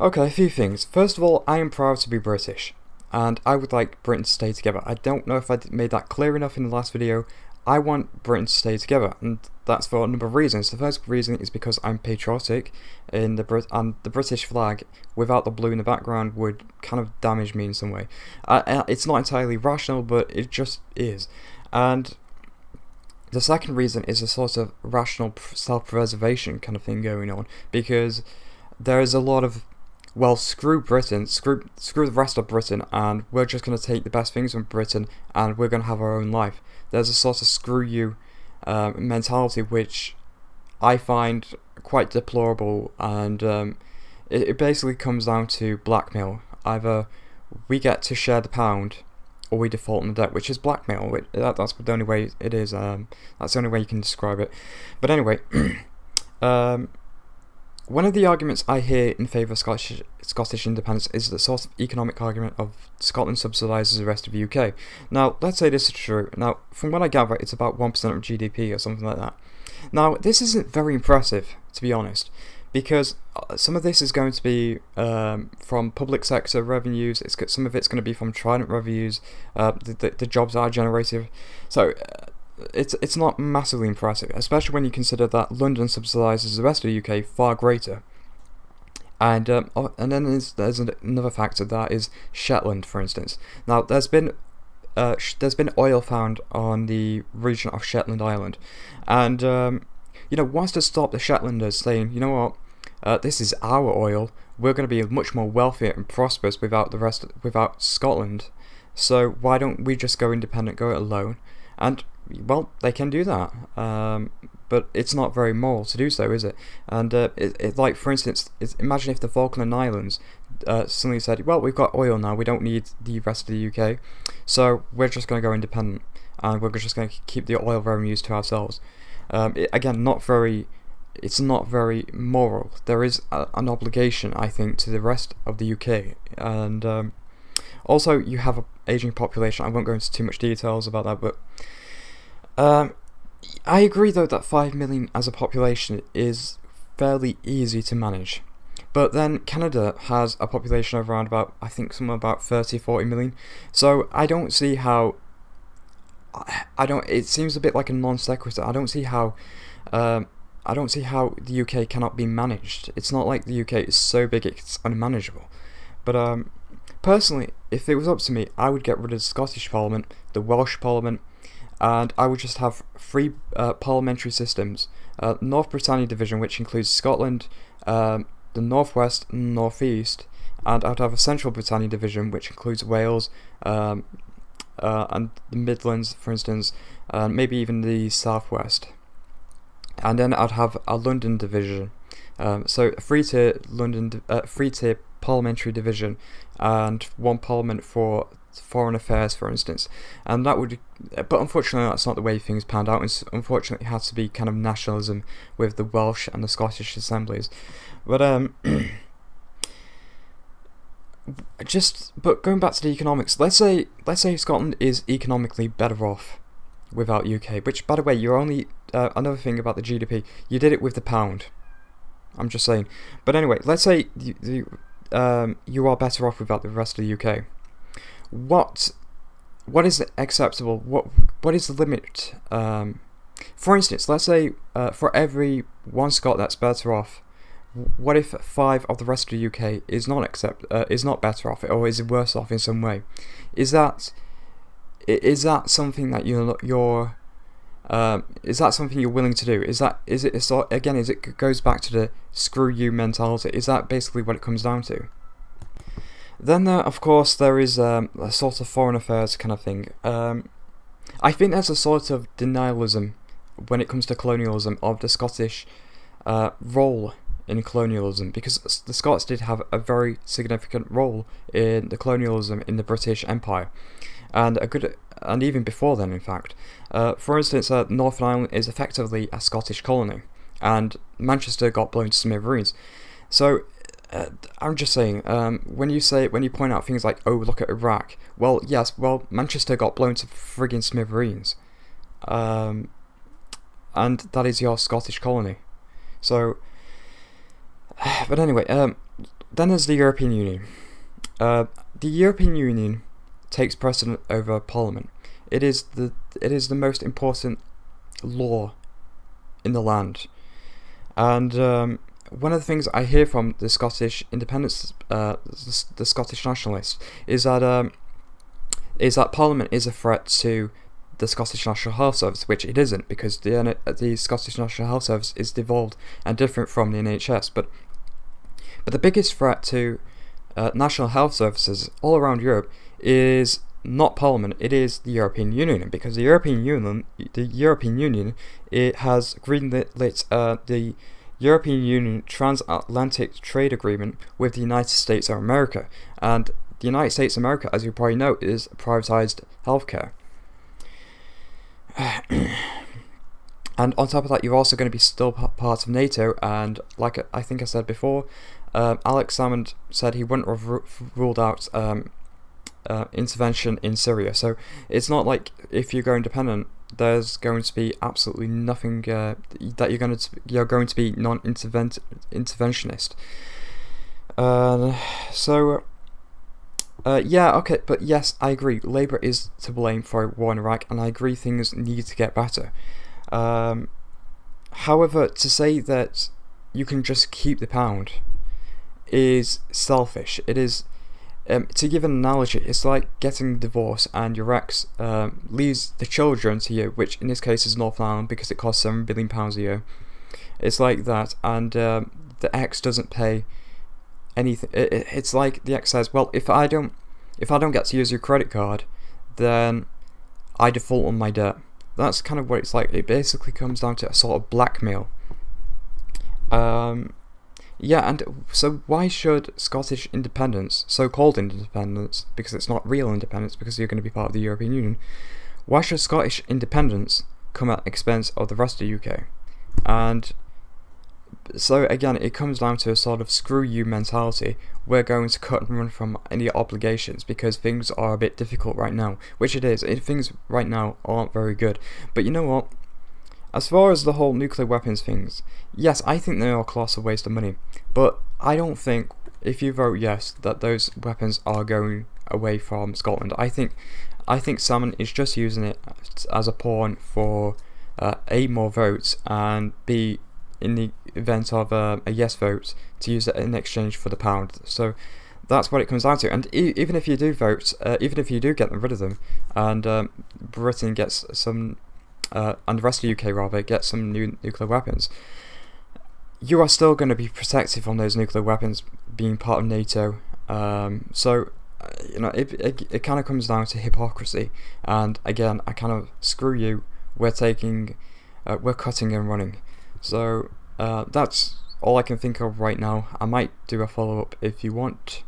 Okay, a few things. First of all, I am proud to be British, and I would like Britain to stay together. I don't know if I made that clear enough in the last video. I want Britain to stay together, and that's for a number of reasons. The first reason is because I'm patriotic in and the British flag without the blue in the background would kind of damage me in some way. It's not entirely rational, but it just is. And the second reason is a sort of rational self-preservation kind of thing going on, because there is a lot of, well, screw Britain, screw the rest of Britain, and we're just going to take the best things from Britain, and we're going to have our own life. There's a sort of screw you mentality which I find quite deplorable, and it basically comes down to blackmail. Either we get to share the pound, or we default on the debt, which is blackmail. That's the only way it is. That's the only way you can describe it. But anyway, one of the arguments I hear in favour of Scottish independence is the sort of economic argument of Scotland subsidises the rest of the UK. Now, let's say this is true. Now, from what I gather, it's about 1% of GDP or something like that. Now, this isn't very impressive, to be honest, because some of this is going to be from public sector revenues. Some of it's going to be from Trident revenues, the jobs that are generated. So it's not massively impressive, especially when you consider that London subsidises the rest of the UK far greater. And then there's another factor, that is Shetland, for instance. Now, there's been oil found on the region of Shetland Island, and wants to stop the Shetlanders saying, you know what, this is our oil. We're going to be much more wealthy and prosperous without Scotland. So why don't we just go independent, go it alone? And well, they can do that, but it's not very moral to do so, is it? And like, for instance, imagine if the Falkland Islands suddenly said, well, we've got oil now, we don't need the rest of the UK, so we're just going to go independent, and we're just going to keep the oil revenues to ourselves. It's not very moral. There is an obligation, I think, to the rest of the UK, and also you have an ageing population. I won't go into too much details about that, but I agree though that 5 million as a population is fairly easy to manage. But then Canada has a population of around about, I think, somewhere about 30-40 million. So I don't see how. It seems a bit like a non sequitur. I don't see how the UK cannot be managed. It's not like the UK is so big it's unmanageable. But personally, if it was up to me, I would get rid of the Scottish Parliament, the Welsh Parliament, and I would just have three parliamentary systems. North Britannia Division, which includes Scotland, the Northwest and Northeast, and I'd have a Central Britannia Division, which includes Wales, and the Midlands, for instance, and maybe even the Southwest. And then I'd have a London Division, so a three-tier parliamentary division, and one parliament for foreign affairs, for instance. And that would, but unfortunately that's not the way things panned out. Unfortunately, it has to be kind of nationalism with the Welsh and the Scottish assemblies. But but going back to the economics, let's say Scotland is economically better off without UK. Which, by the way, you're only another thing about the GDP. You did it with the pound. I'm just saying. But anyway, let's say you are better off without the rest of the UK. What is acceptable? What is the limit? For instance, let's say for every one Scot that's better off, what if 5 of the rest of the UK is not better off, or is worse off in some way? Is that something that is that something you're willing to do? It goes back to the screw you mentality. Is that basically what it comes down to? Then of course there is a sort of foreign affairs kind of thing. I think there's a sort of denialism when it comes to colonialism of the Scottish role in colonialism, because the Scots did have a very significant role in the colonialism in the British Empire, and even before then, in fact. For instance, Northern Ireland is effectively a Scottish colony, and Manchester got blown to smithereens. So I'm just saying, when you point out things like, oh, look at Iraq, well, yes, well, Manchester got blown to friggin' smithereens, and that is your Scottish colony. So, but anyway, then there's the European Union. The European Union takes precedent over Parliament. It is the most important law in the land, and one of the things I hear from the Scottish independence, the Scottish nationalists, is that Parliament is a threat to the Scottish National Health Service, which it isn't, because the Scottish National Health Service is devolved and different from the NHS. But the biggest threat to national health services all around Europe is not Parliament, it is the European Union, because the European Union it has greenlit the European Union Transatlantic Trade Agreement with the United States of America, and the United States of America, as you probably know, is privatized healthcare. And on top of that, you're also going to be still part of NATO, and like I think I said before, Alex Salmond said he wouldn't have ruled out intervention in Syria. So it's not like if you go independent, there's going to be absolutely nothing that you're going to be non-interventionist. Yeah, okay, but yes, I agree. Labour is to blame for war in Iraq, and I agree things need to get better. However, to say that you can just keep the pound is selfish. It is, to give an analogy, it's like getting a divorce and your ex leaves the children to you, which in this case is Northern Ireland because it costs £7 billion a year. It's like that, and the ex doesn't pay anything. It's like the ex says, well, if I don't get to use your credit card, then I default on my debt. That's kind of what it's like. It basically comes down to a sort of blackmail. Yeah, and so why should Scottish independence, so-called independence, because it's not real independence, because you're going to be part of the European Union, why should Scottish independence come at the expense of the rest of the UK? And so again, it comes down to a sort of screw you mentality. We're going to cut and run from any obligations because things are a bit difficult right now, which it is. Things right now aren't very good. But you know what? As far as the whole nuclear weapons things, yes, I think they are a colossal waste of money. But I don't think, if you vote yes, that those weapons are going away from Scotland. I think Salmond is just using it as a pawn for A, more votes, and B, in the event of a yes vote, to use it in exchange for the pound. So that's what it comes down to. And even if you do vote, even if you do get rid of them, and Britain gets some, and the rest of the UK rather, get some new nuclear weapons, you are still going to be protected from those nuclear weapons being part of NATO. So you know, it kind of comes down to hypocrisy. And again, I kind of screw you. We're cutting and running. So that's all I can think of right now. I might do a follow-up if you want.